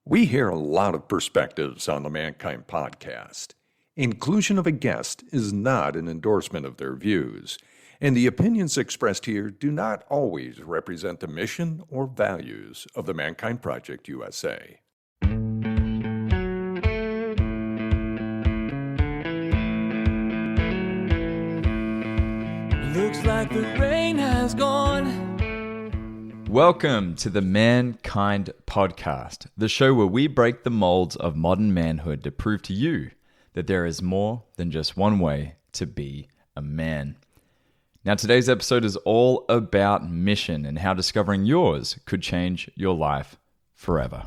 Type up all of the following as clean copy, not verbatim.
We hear a lot of perspectives on the Mankind podcast. Inclusion of a guest is not an endorsement of their views, and the opinions expressed here do not always represent the mission or values of the Mankind Project USA. Looks like the rain has gone. Welcome to the Mankind Podcast, the show where we break the molds of modern manhood to prove to you that there is more than just one way to be a man. Now, today's episode is all about mission and how discovering yours could change your life forever.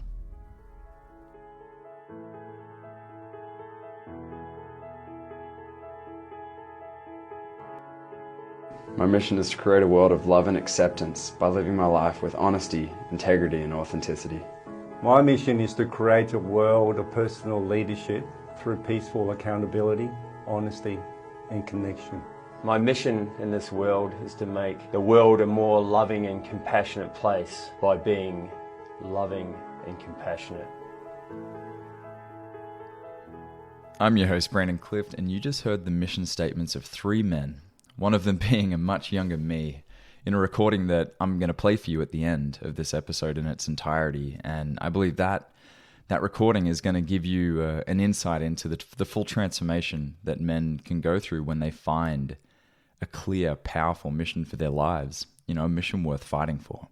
My mission is to create a world of love and acceptance by living my life with honesty, integrity, and authenticity. My mission is to create a world of personal leadership through peaceful accountability, honesty, and connection. My mission in this world is to make the world a more loving and compassionate place by being loving and compassionate. I'm your host, Brandon Clift, and you just heard the mission statements of three men, one of them being a much younger me, in a recording that I'm going to play for you at the end of this episode in its entirety. And I believe that recording is going to give you an insight into the full transformation that men can go through when they find a clear, powerful mission for their lives, a mission worth fighting for.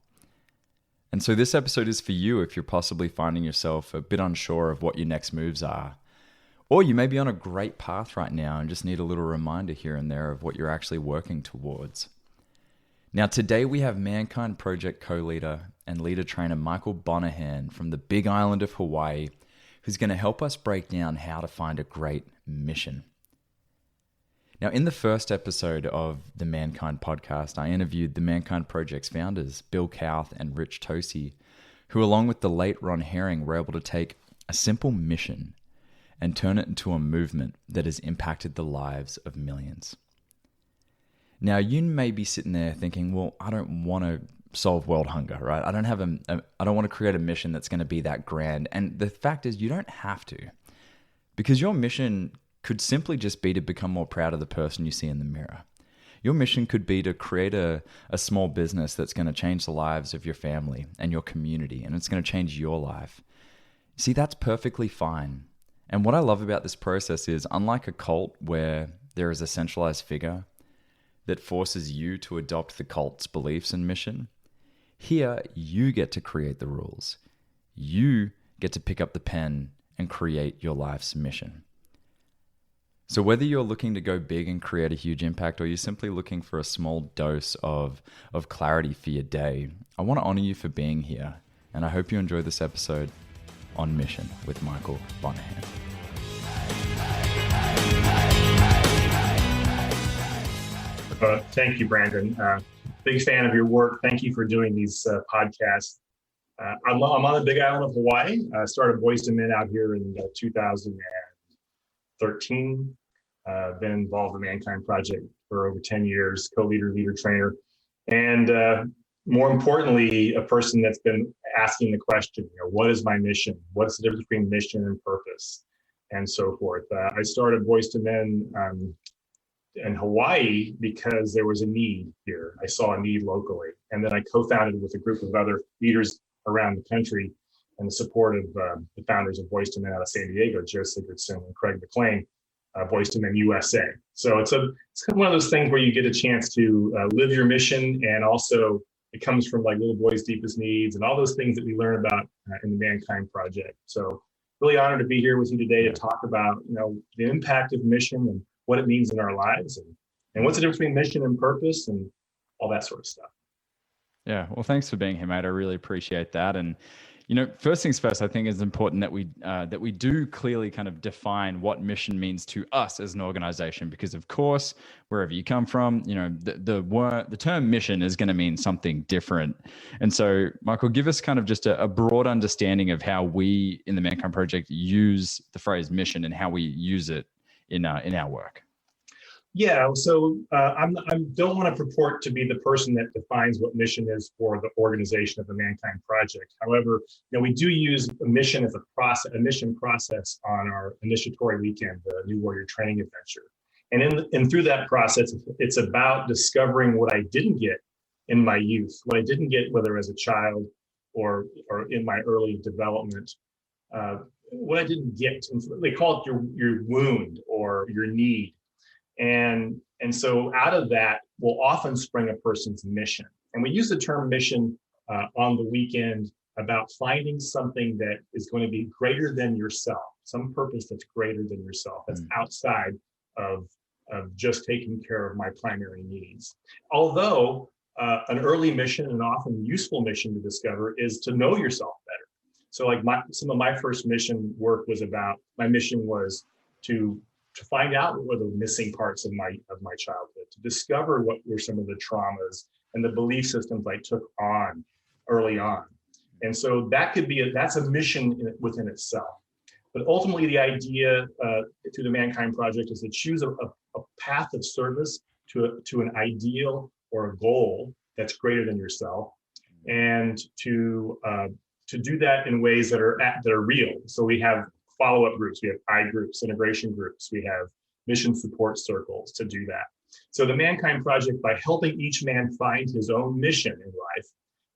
And so this episode is for you if you're possibly finding yourself a bit unsure of what your next moves are. Or you may be on a great path right now and just need a little reminder here and there of what you're actually working towards. Now, today we have Mankind Project co-leader and leader trainer Michael Bonahan from the Big Island of Hawaii, who's going to help us break down how to find a great mission. Now, in the first episode of the Mankind podcast, I interviewed the Mankind Project's founders, Bill Kauth and Rich Tosi, who along with the late Ron Herring were able to take a simple mission and turn it into a movement that has impacted the lives of millions. Now, you may be sitting there thinking, well, I don't want to solve world hunger, right? I don't want to create a mission that's going to be that grand. And the fact is, you don't have to, because your mission could simply just be to become more proud of the person you see in the mirror. Your mission could be to create a small business that's going to change the lives of your family and your community, and it's going to change your life. See, that's perfectly fine. And what I love about this process is, unlike a cult where there is a centralized figure that forces you to adopt the cult's beliefs and mission, here you get to create the rules. You get to pick up the pen and create your life's mission. So whether you're looking to go big and create a huge impact, or you're simply looking for a small dose of clarity for your day, I want to honor you for being here. And I hope you enjoy this episode on Mission with Michael Bonahan. Thank you, Brandon. Big fan of your work. Thank you for doing these podcasts. I'm on the Big Island of Hawaii. I started Boys to Men out here in 2013. Been involved in the Mankind Project for over 10 years, co-leader, leader trainer, and more importantly, a person that's been asking the question, what is my mission? What's the difference between mission and purpose? And so forth. I started Boys to Men in Hawaii because there was a need here. I saw a need locally. And then I co-founded with a group of other leaders around the country and the support of the founders of Boys to Men out of San Diego, Joe Sigurdson and Craig McLean, Boys to Men USA. So it's kind of one of those things where you get a chance to live your mission, and also it comes from like little boys' deepest needs and all those things that we learn about in the Mankind Project. So really honored to be here with you today to talk about, the impact of mission and what it means in our lives, and what's the difference between mission and purpose and all that sort of stuff. Yeah, well, thanks for being here, mate. I really appreciate that. And first things first, I think it's important that we do clearly kind of define what mission means to us as an organization, because of course, wherever you come from, the term mission is going to mean something different. And so, Michael, give us kind of just a broad understanding of how we in the Mankind Project use the phrase mission and how we use it in our work. Yeah, so I don't want to purport to be the person that defines what mission is for the organization of the Mankind Project. However, we do use a mission as a mission process on our initiatory weekend, the New Warrior Training Adventure. And through that process, it's about discovering what I didn't get in my youth, what I didn't get, whether as a child or in my early development, what I didn't get. They call it your wound or your need. And so out of that will often spring a person's mission. And we use the term mission on the weekend about finding something that is going to be greater than yourself, some purpose that's greater than yourself, that's outside of just taking care of my primary needs. Although an early mission and often useful mission to discover is to know yourself better. So like some of my first mission work was my mission was to find out what were the missing parts of my childhood, to discover what were some of the traumas and the belief systems I took on early on. And so that's a mission within itself. But ultimately, the idea through the Mankind Project is to choose a path of service to an ideal or a goal that's greater than yourself, and to do that in ways that are real. So we have follow-up groups, we have I groups, integration groups, we have mission support circles to do that. So the Mankind Project, by helping each man find his own mission in life,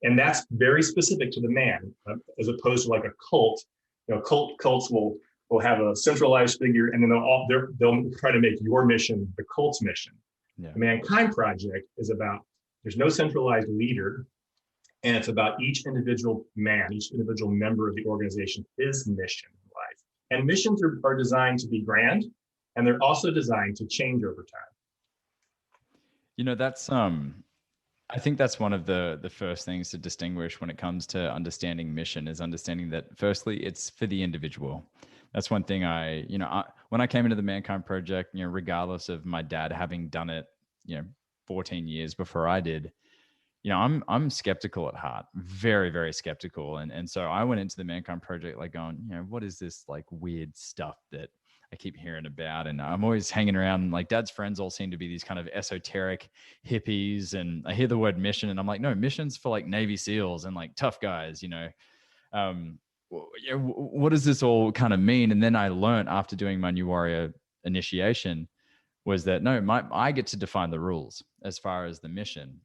and that's very specific to the man, as opposed to like a cult. Cults will have a centralized figure, and then they'll try to make your mission the cult's mission. Yeah. The Mankind Project is about, there's no centralized leader, and it's about each individual man, each individual member of the organization, his mission in life. And missions are designed to be grand, and they're also designed to change over time. That's I think that's one of the first things to distinguish when it comes to understanding mission, is understanding that firstly, it's for the individual. That's one thing when I came into the Mankind Project, regardless of my dad having done it, 14 years before I did, I'm skeptical at heart, very, very skeptical. And so I went into the Mankind Project like going, what is this like weird stuff that I keep hearing about? And I'm always hanging around, like Dad's friends all seem to be these kind of esoteric hippies. And I hear the word mission and I'm like, no, mission's for like Navy SEALs and like tough guys, what does this all kind of mean? And then I learned after doing my New Warrior initiation was that no, I get to define the rules as far as the mission.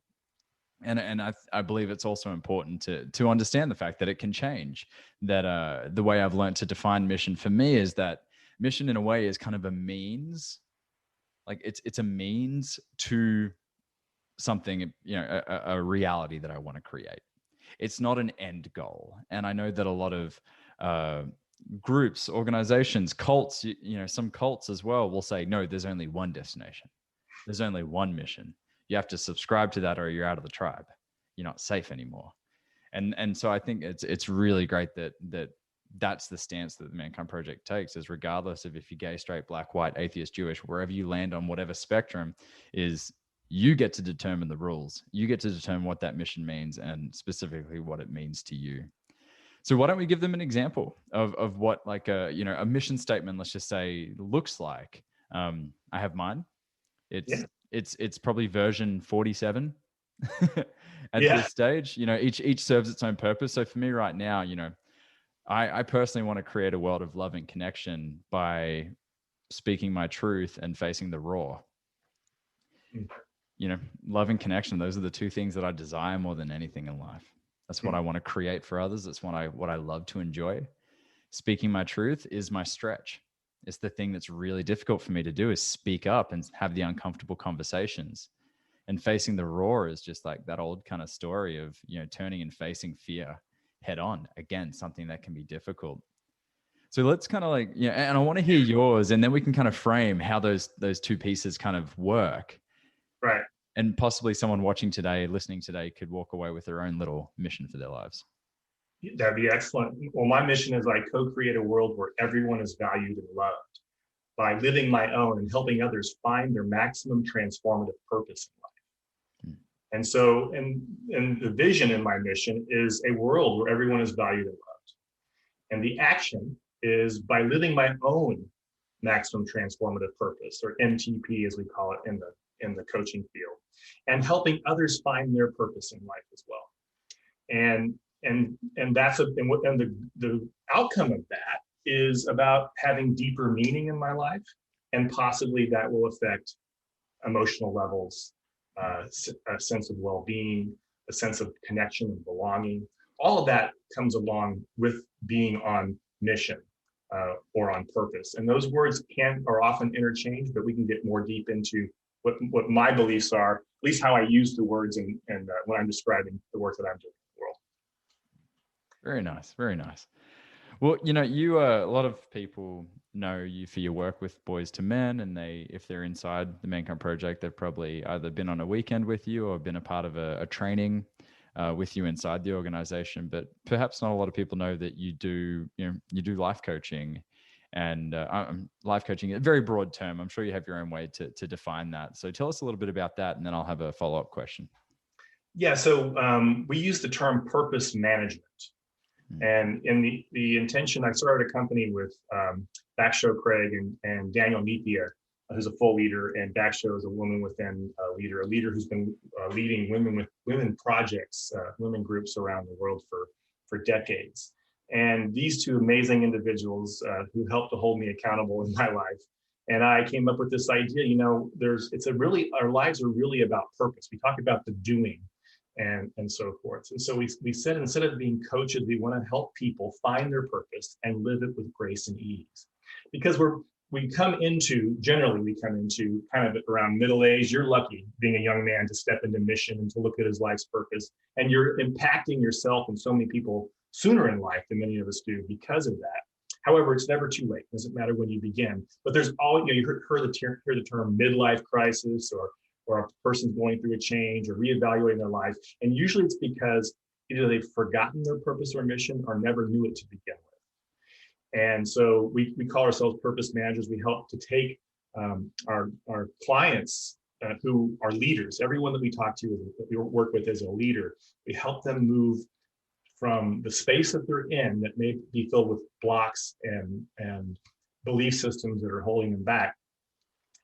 And I believe it's also important to understand the fact that it can change. That the way I've learned to define mission for me is that mission in a way is kind of a means, like it's a means to something, a reality that I want to create. It's not an end goal. And I know that a lot of groups, organizations, cults, some cults as well will say, no, there's only one destination. There's only one mission. You have to subscribe to that or you're out of the tribe. You're not safe anymore. And so I think it's really great that's the stance that the Mankind Project takes, is regardless of if you're gay, straight, black, white, atheist, Jewish, wherever you land on whatever spectrum, is you get to determine the rules. You get to determine what that mission means and specifically what it means to you. So why don't we give them an example of what like a mission statement, let's just say, looks like. I have mine. It's probably version 47 at this stage. Each serves its own purpose. So for me right now, I personally want to create a world of love and connection by speaking my truth and facing the raw. Love and connection, those are the two things that I desire more than anything in life. That's what I want to create for others. That's what I love to enjoy. Speaking my truth is my stretch. It's the thing that's really difficult for me to do, is speak up and have the uncomfortable conversations. And facing the raw is just like that old kind of story of, turning and facing fear head on. Again, something that can be difficult. So let's kind of like, and I want to hear yours, and then we can kind of frame how those two pieces kind of work. Right. And possibly someone watching today, listening today, could walk away with their own little mission for their lives. That'd be excellent. Well, my mission is I co-create a world where everyone is valued and loved by living my own and helping others find their maximum transformative purpose in life. And so, and the vision in my mission is a world where everyone is valued and loved. And the action is by living my own maximum transformative purpose, or MTP as we call it in the coaching field, and helping others find their purpose in life as well. And that's the outcome of that is about having deeper meaning in my life, and possibly that will affect emotional levels, a sense of well-being, a sense of connection and belonging. All of that comes along with being on mission or on purpose. And those words are often interchanged, but we can get more deep into what my beliefs are, at least how I use the words and when I'm describing the work that I'm doing in the world. Very nice. Very nice. Well, you a lot of people know you for your work with Boys to Men, and if they're inside the Mankind Project, they've probably either been on a weekend with you or been a part of a training with you inside the organization. But perhaps not a lot of people know that you do life coaching, and life coaching, a very broad term. I'm sure you have your own way to define that. So tell us a little bit about that, and then I'll have a follow-up question. Yeah, so we use the term purpose management. And in the intention, I started a company with Bach Craig and Daniel Nethia, who's a full leader, and Bach is a woman within a leader who's been leading women projects, women groups around the world for decades. And these two amazing individuals who helped to hold me accountable in my life. And I came up with this idea, our lives are really about purpose. We talk about the doing and so forth. And so we said, instead of being coaches, we want to help people find their purpose and live it with grace and ease. Because we come into kind of around middle age. You're lucky being a young man to step into mission and to look at his life's purpose. And you're impacting yourself and so many people sooner in life than many of us do because of that. However, it's never too late. It doesn't matter when you begin. But there's always, you heard the term midlife crisis, or a person's going through a change or reevaluating their life. And usually it's because either they've forgotten their purpose or mission or never knew it to begin with. And so we call ourselves purpose managers. We help to take our clients who are leaders, everyone that we talk to, that we work with as a leader, we help them move from the space that they're in that may be filled with blocks and belief systems that are holding them back,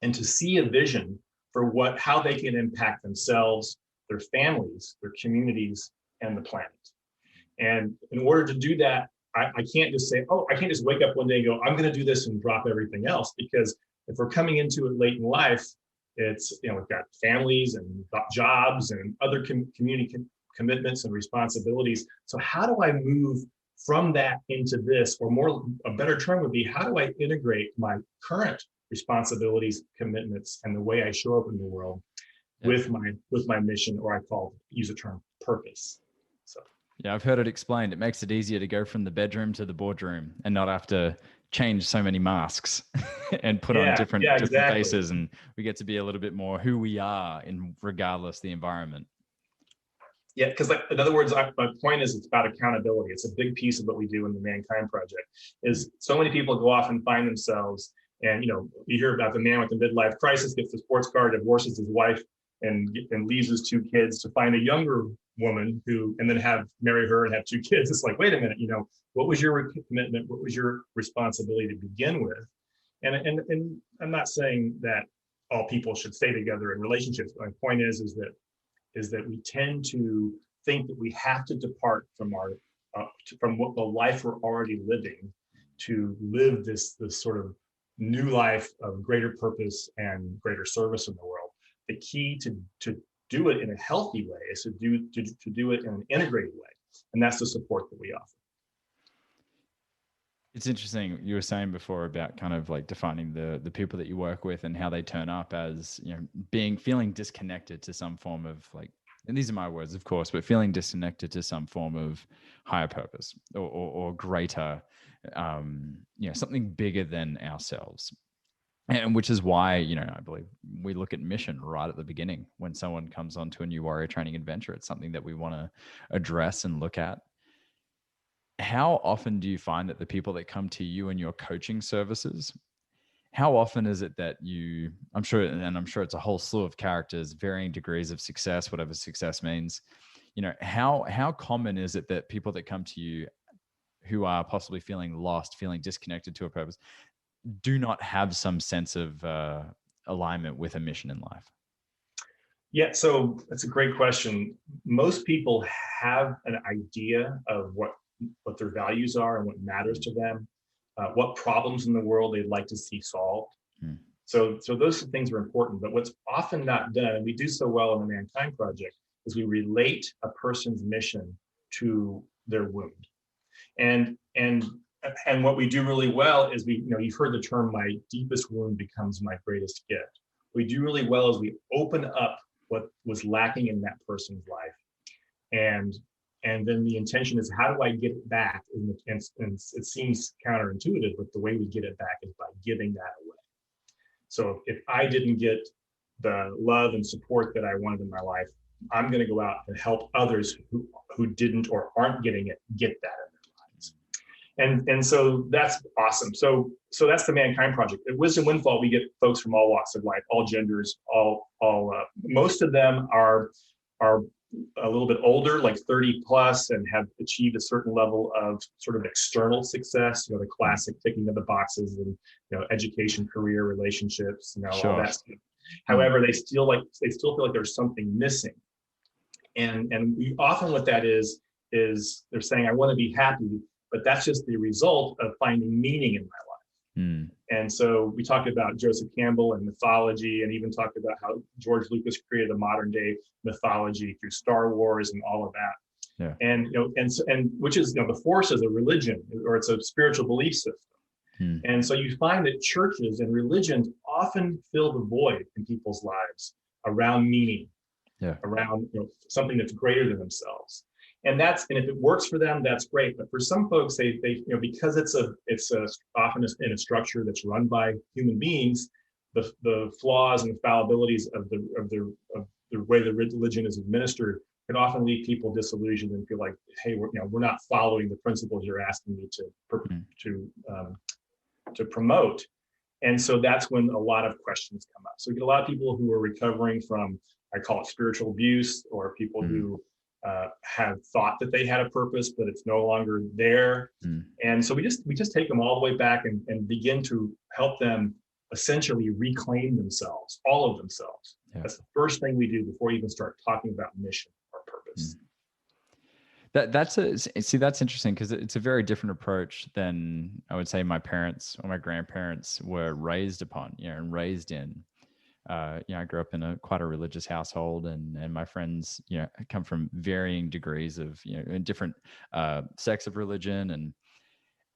and to see a vision for how they can impact themselves, their families, their communities, and the planet. And in order to do that, I can't just say, I can't just wake up one day and go, I'm going to do this and drop everything else. Because if we're coming into it late in life, it's, we've got families and jobs and other community commitments and responsibilities. So how do I move from that into this? Or a better term would be, how do I integrate my current responsibilities, commitments, and the way I show up in the world with my mission, or use the term purpose. So yeah, I've heard it explained. It makes it easier to go from the bedroom to the boardroom and not have to change so many masks and put on different faces, and we get to be a little bit more who we are regardless the environment. Yeah, because in other words, my point is, it's about accountability. It's a big piece of what we do in the Mankind Project. Is so many people go off and find themselves. And you hear about the man with the midlife crisis, gets the sports car, divorces his wife, and leaves his two kids to find a younger woman and then marry her and have two kids. It's like, wait a minute, what was your commitment? What was your responsibility to begin with? And I'm not saying that all people should stay together in relationships. My point is that we tend to think that we have to depart from what the life we're already living to live this sort of new life of greater purpose and greater service in the world. The key to do it in a healthy way is to do it in an integrated way, and that's the support that we offer. It's interesting. You were saying before about kind of like defining the people that you work with and how they turn up as feeling disconnected to some form of and these are my words, of course, but feeling disconnected to some form of higher purpose or greater. Something bigger than ourselves. And which is why, I believe we look at mission right at the beginning. When someone comes onto a new warrior training adventure, it's something that we want to address and look at. How often do you find that the people that come to you and your coaching services, how often is it that I'm sure it's a whole slew of characters, varying degrees of success, whatever success means, how common is it that people that come to you who are possibly feeling lost, feeling disconnected to a purpose, do not have some sense of alignment with a mission in life? Yeah, so that's a great question. Most people have an idea of what their values are and what matters to them, what problems in the world they'd like to see solved. Hmm. So those things are important. But what's often not done, and we do so well in the Mankind Project, is we relate a person's mission to their wound. And what we do really well is you've heard the term, my deepest wound becomes my greatest gift. What we do really well is we open up what was lacking in that person's life. And then the intention is, how do I get it back? And it seems counterintuitive, but the way we get it back is by giving that away. So if I didn't get the love and support that I wanted in my life, I'm going to go out and help others who didn't or aren't getting it, get that in their lives. And so that's awesome. So that's the Mankind Project. At Wisdom Windfall, we get folks from all walks of life, all genders, most of them are a little bit older, like 30 plus, and have achieved a certain level of sort of external success, the classic ticking of the boxes, and education, career, relationships, Sure. all that stuff. However, they still feel like there's something missing. And we often, what that is they're saying, I want to be happy, but that's just the result of finding meaning in my life. And so we talked about Joseph Campbell and mythology, and even talked about how George Lucas created a modern day mythology through Star Wars and all of that. Yeah. And which is, the Force is a religion, or it's a spiritual belief system. And so you find that churches and religions often fill the void in people's lives around meaning, around something that's greater than themselves. And if it works for them, that's great. But for some folks, they because it's often in a structure that's run by human beings, the flaws and the fallibilities of the way the religion is administered can often leave people disillusioned and feel like, hey, we're not following the principles you're asking me to promote. And so that's when a lot of questions come up. So we get a lot of people who are recovering from, I call it spiritual abuse, or people who have thought that they had a purpose, but it's no longer there. And so we just take them all the way back and begin to help them essentially reclaim themselves, all of themselves. That's the first thing we do before we even start talking about mission or purpose. That's interesting, because it's a very different approach than I would say my parents or my grandparents were raised upon, and raised in. I grew up in quite a religious household, and my friends, come from varying degrees of, different sects of religion,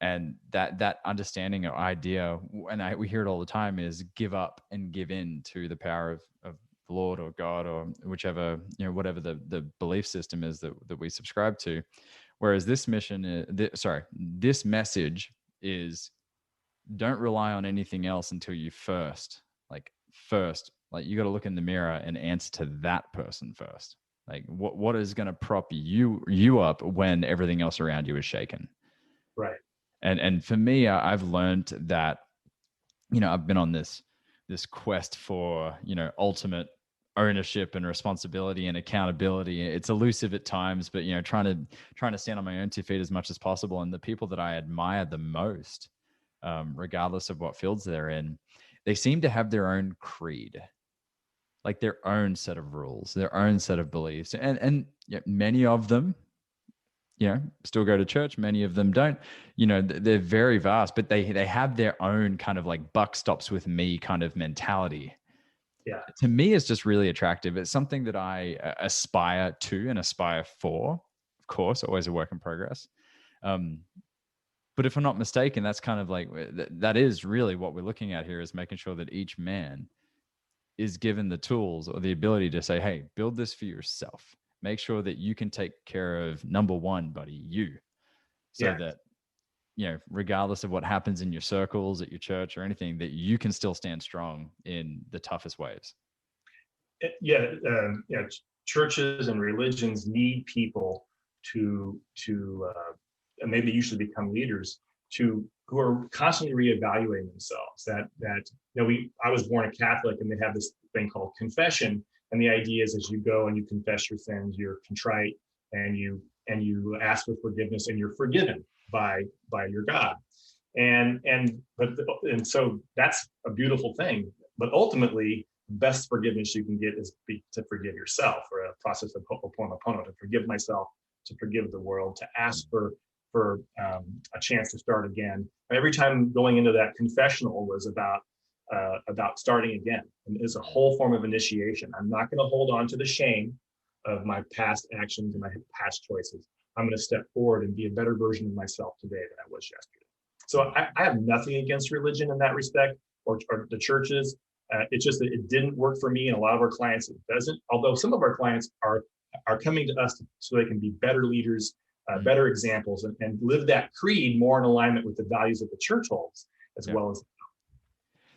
and that understanding or idea, and we hear it all the time, is give up and give in to the power of the Lord or God, or whichever, whatever the belief system is that we subscribe to. Whereas this this message is, don't rely on anything else until you first, you got to look in the mirror and answer to that person first. Like what is going to prop you up when everything else around you is shaken. Right. And for me, I've learned that, I've been on this quest for, ultimate ownership and responsibility and accountability. It's elusive at times, but, trying to stand on my own 2 feet as much as possible. And the people that I admire the most, regardless of what fields they're in, they seem to have their own creed, like their own set of rules, their own set of beliefs. And many of them, still go to church. Many of them don't. They're very vast, but they have their own kind of like buck stops with me kind of mentality. Yeah. To me, it's just really attractive. It's something that I aspire to and aspire for. Of course, always a work in progress. But if I'm not mistaken, that's kind of like, that is really what we're looking at here, is making sure that each man is given the tools or the ability to say, hey, build this for yourself. Make sure that you can take care of number one, buddy, you. So that, regardless of what happens in your circles, at your church or anything, that you can still stand strong in the toughest waves. Churches and religions need people to and maybe usually become leaders who are constantly reevaluating themselves. I was born a Catholic, and they have this thing called confession, and the idea is, as you go and you confess your sins, you're contrite, and you ask for forgiveness, and you're forgiven by your God. And so that's a beautiful thing. But ultimately, the best forgiveness you can get is to forgive yourself, or a process of ho'oponopono, to forgive myself, to forgive the world, to ask for a chance to start again. Every time going into that confessional was about starting again, and it's a whole form of initiation. I'm not going to hold on to the shame of my past actions and my past choices. I'm going to step forward and be a better version of myself today than I was yesterday. So I have nothing against religion in that respect, or the churches. It's just that it didn't work for me, and a lot of our clients it doesn't. Although some of our clients are coming to us so they can be better leaders, better examples, and live that creed more in alignment with the values that the church holds, as well as.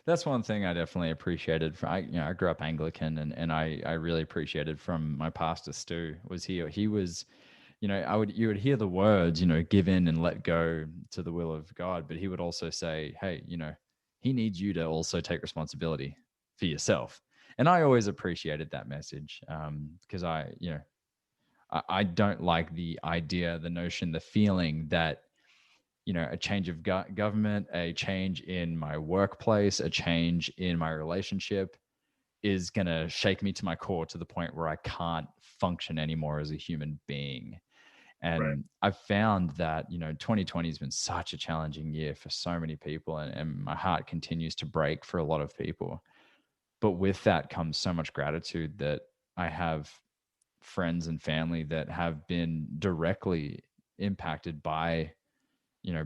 That's one thing I definitely appreciated. I grew up Anglican, and I really appreciated from my pastor Stu. He was, you would hear the words, give in and let go to the will of God, but he would also say, hey, he needs you to also take responsibility for yourself. And I always appreciated that message, because I don't like the idea, the notion, the feeling that, a change of government, a change in my workplace, a change in my relationship is going to shake me to my core to the point where I can't function anymore as a human being. And Right. I've found that, 2020 has been such a challenging year for so many people, and my heart continues to break for a lot of people. But with that comes so much gratitude that I have friends and family that have been directly impacted by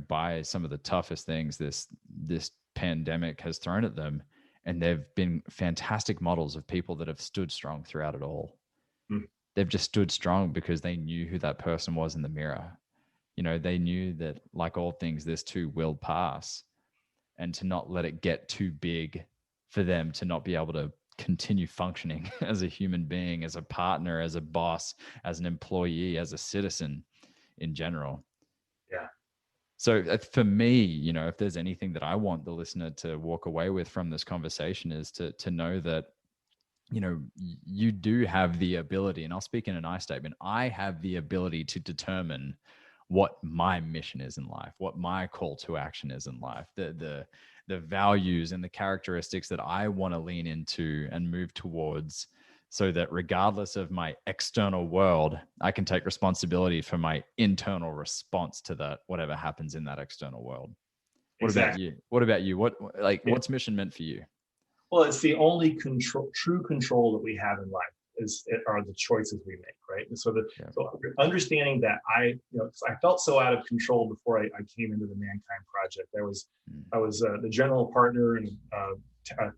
by some of the toughest things this pandemic has thrown at them, and they've been fantastic models of people that have stood strong throughout it all. They've just stood strong because they knew who that person was in the mirror. They knew that, like all things, this too will pass, and to not let it get too big for them to not be able to continue functioning as a human being, as a partner, as a boss, as an employee, as a citizen in general. Yeah. So for me, if there's anything that I want the listener to walk away with from this conversation, is to know that, you do have the ability, and I'll speak in an I statement, I have the ability to determine what my mission is in life, what my call to action is in life, the values and the characteristics that I want to lean into and move towards, so that regardless of my external world, I can take responsibility for my internal response to that, whatever happens in that external world. What Exactly. about you? What's mission meant for you? Well, it's the only true control that we have in life are the choices we make, right? And so so understanding that I felt so out of control before I came into the Mankind Project. I was the general partner in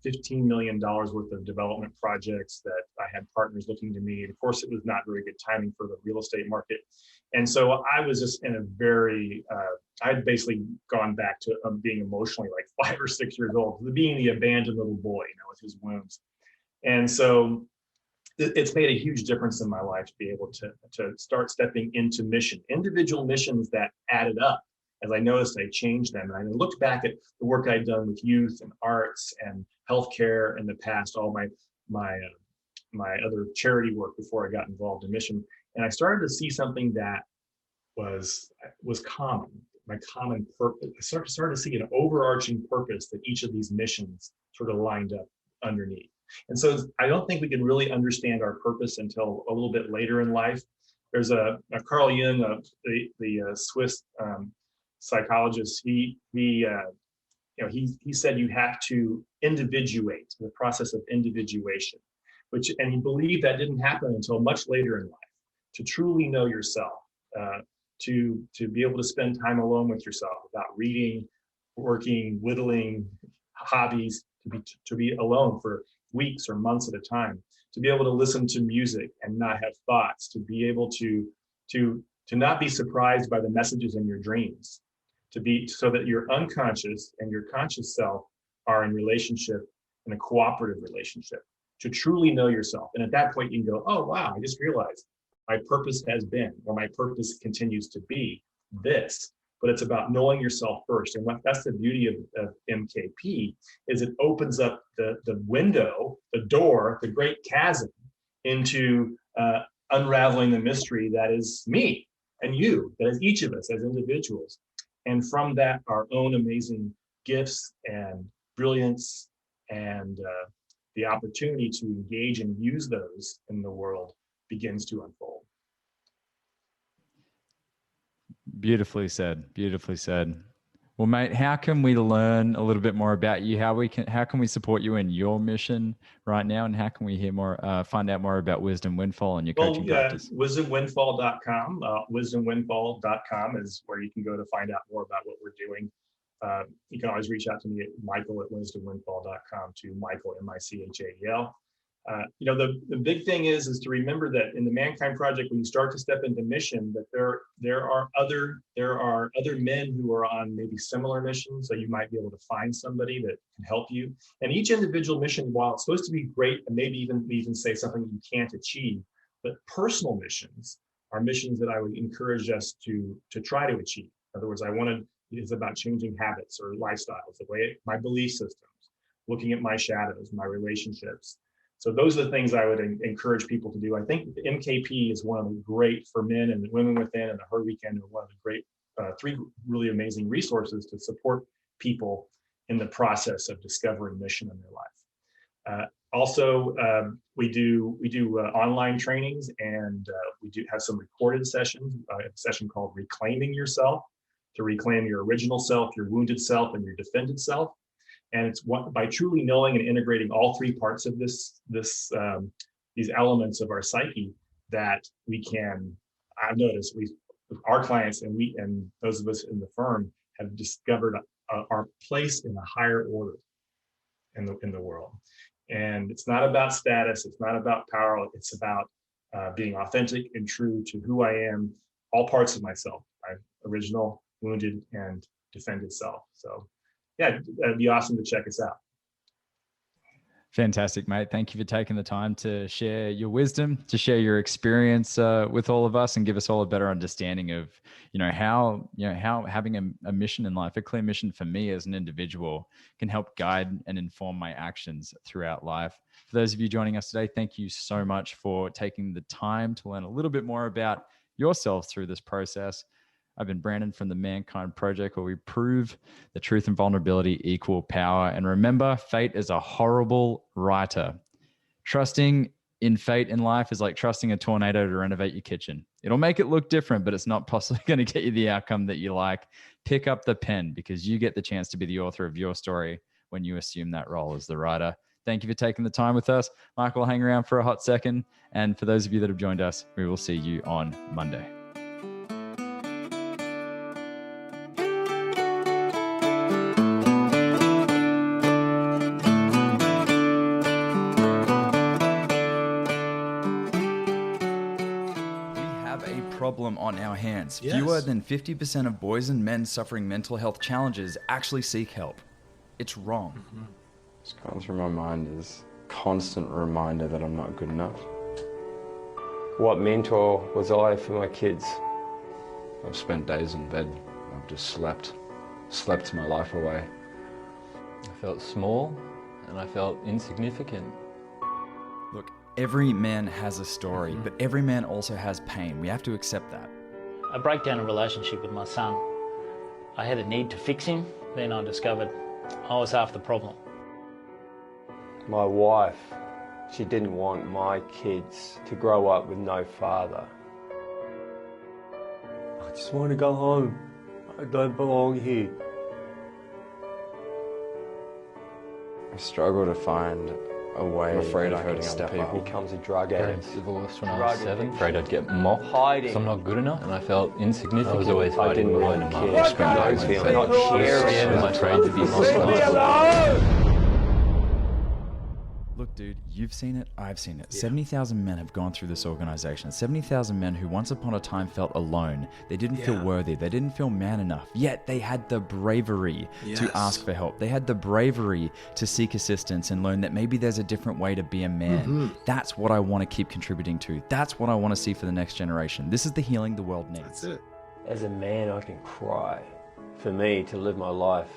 $15 million worth of development projects that I had partners looking to me. Of course, it was not very good timing for the real estate market. And so I was just in a very, I'd basically gone back to being emotionally like 5 or 6 years old, being the abandoned little boy, with his wounds. And so it's made a huge difference in my life to be able to start stepping into individual missions that added up. As I noticed, I changed them. And I looked back at the work I'd done with youth and arts and healthcare in the past, all my other charity work before I got involved in mission. And I started to see something that was common, my common purpose. I started to see an overarching purpose that each of these missions sort of lined up underneath. And so I don't think we can really understand our purpose until a little bit later in life. There's a Carl Jung, the Swiss psychologist. He said you have to individuate, the process of individuation, and he believed that didn't happen until much later in life. To truly know yourself, to be able to spend time alone with yourself without reading, working, whittling, hobbies, to be alone for weeks or months at a time, to be able to listen to music and not have thoughts, to be able to not be surprised by the messages in your dreams, so that your unconscious and your conscious self are in relationship, in a cooperative relationship, to truly know yourself. And at that point you can go, oh wow, I just realized my purpose has been, or my purpose continues to be this. But it's about knowing yourself first. And that's the beauty of MKP, is it opens up the window, the door, the great chasm into unraveling the mystery that is me and you, that is each of us as individuals. And from that, our own amazing gifts and brilliance and the opportunity to engage and use those in the world begins to unfold. Beautifully said. Beautifully said. Well, mate, how can we learn a little bit more about you? How can we support you in your mission right now, and how can we hear more, find out more about Wisdom Windfall and your coaching practice? Wisdomwindfall.com. Wisdomwindfall.com is where you can go to find out more about what we're doing. You can always reach out to me at michael@wisdomwindfall.com, to Michael, Michael. The big thing is to remember that in the Mankind Project, when you start to step into mission, that there are other men who are on maybe similar missions, so you might be able to find somebody that can help you. And each individual mission, while it's supposed to be great and maybe even say something you can't achieve, but personal missions are missions that I would encourage us to try to achieve. In other words, it's about changing habits or lifestyles, my belief systems, looking at my shadows, my relationships. So those are the things I would encourage people to do. I think the MKP is one of the great, for men and women within, and the Her Weekend are one of the great, 3 really amazing resources to support people in the process of discovering mission in their life. Also, we do online trainings, and we do have some recorded sessions. A session called Reclaiming Yourself, to reclaim your original self, your wounded self, and your defended self. And it's by truly knowing and integrating all 3 parts of these elements of our psyche that we can. I've noticed our clients and those of us in the firm have discovered our place in a higher order in the world. And it's not about status. It's not about power. It's about being authentic and true to who I am, all parts of myself, my original, wounded, and defended self. So yeah, that'd be awesome to check us out. Fantastic, mate. Thank you for taking the time to share your wisdom, to share your experience with all of us, and give us all a better understanding of, how having a mission in life, a clear mission for me as an individual, can help guide and inform my actions throughout life. For those of you joining us today, thank you so much for taking the time to learn a little bit more about yourself through this process. I've been Brandon from the Mankind Project, where we prove that truth and vulnerability equal power. And remember, fate is a horrible writer. Trusting in fate in life is like trusting a tornado to renovate your kitchen. It'll make it look different, but it's not possibly going to get you the outcome that you like. Pick up the pen, because you get the chance to be the author of your story when you assume that role as the writer. Thank you for taking the time with us. Michael will hang around for a hot second. And for those of you that have joined us, we will see you on Monday. Problem on our hands. Yes. Fewer than 50% of boys and men suffering mental health challenges actually seek help. It's wrong. Mm-hmm. What's going through my mind is a constant reminder that I'm not good enough. What mentor was I for my kids? I've spent days in bed. I've just slept my life away. I felt small and I felt insignificant. Look, every man has a story, but every man also has pain. We have to accept that. I broke down a relationship with my son. I had a need to fix him. Then I discovered I was half the problem. My wife, she didn't want my kids to grow up with no father. I just want to go home. I don't belong here. I struggle to find a way. I'm afraid I could step up. Becomes a drug addict. Divorced when I was 7. Afraid I'd get mocked. Hiding. So I'm not good enough, and I felt insignificant. I was always hiding behind him. I spent days feeling not caring. I'm afraid to be lost. Look, dude, you've seen it, I've seen it. 70,000 men have gone through this organization. 70,000 men who once upon a time felt alone. They didn't feel worthy. They didn't feel man enough. Yet they had the bravery to ask for help. They had the bravery to seek assistance and learn that maybe there's a different way to be a man. That's what I want to keep contributing to. That's what I want to see for the next generation. This is the healing the world needs. That's it. As a man, I can cry. For me, to live my life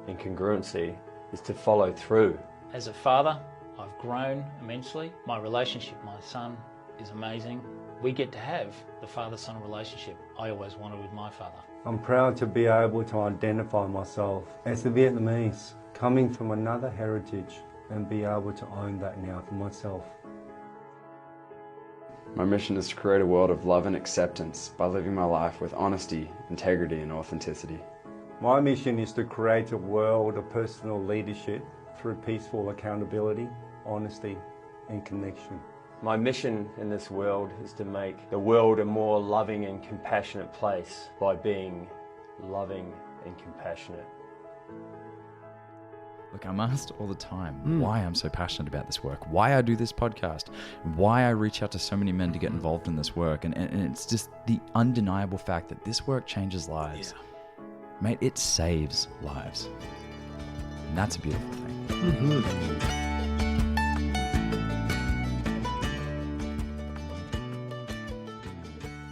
in congruency is to follow through. As a father, I've grown immensely. My relationship with my son is amazing. We get to have the father-son relationship I always wanted with my father. I'm proud to be able to identify myself as a Vietnamese, coming from another heritage, and be able to own that now for myself. My mission is to create a world of love and acceptance by living my life with honesty, integrity, and authenticity. My mission is to create a world of personal leadership through peaceful accountability, honesty, and connection. My mission in this world is to make the world a more loving and compassionate place by being loving and compassionate. Look, I'm asked all the time why I'm so passionate about this work, why I do this podcast, why I reach out to so many men to get involved in this work. And it's just the undeniable fact that this work changes lives. Yeah. Mate, it saves lives. And that's a beautiful thing. Mm-hmm.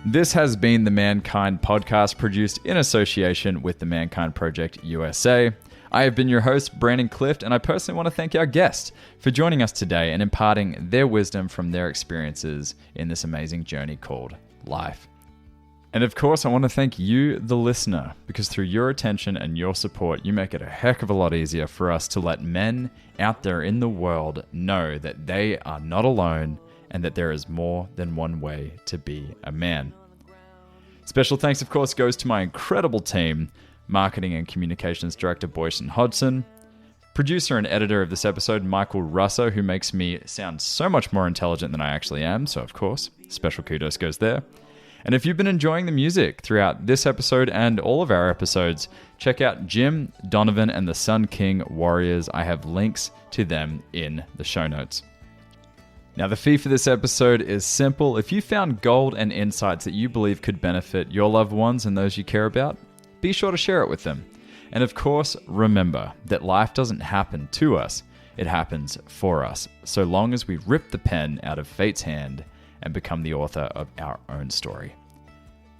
This has been the Mankind Podcast, produced in association with the Mankind Project USA. I have been your host, Brandon Clift, and I personally want to thank our guests for joining us today and imparting their wisdom from their experiences in this amazing journey called life. And of course, I want to thank you, the listener, because through your attention and your support, you make it a heck of a lot easier for us to let men out there in the world know that they are not alone and that there is more than one way to be a man. Special thanks, of course, goes to my incredible team, Marketing and Communications Director Boyson Hodgson, producer and editor of this episode, Michael Russo, who makes me sound so much more intelligent than I actually am, so of course, special kudos goes there. And if you've been enjoying the music throughout this episode and all of our episodes, check out Jim, Donovan, and the Sun King Warriors. I have links to them in the show notes. Now, the fee for this episode is simple. If you found gold and insights that you believe could benefit your loved ones and those you care about, be sure to share it with them. And of course, remember that life doesn't happen to us, it happens for us, so long as we rip the pen out of fate's hand and become the author of our own story.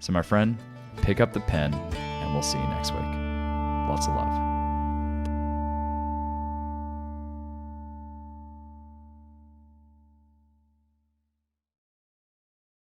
So my friend, pick up the pen and we'll see you next week. Lots of love.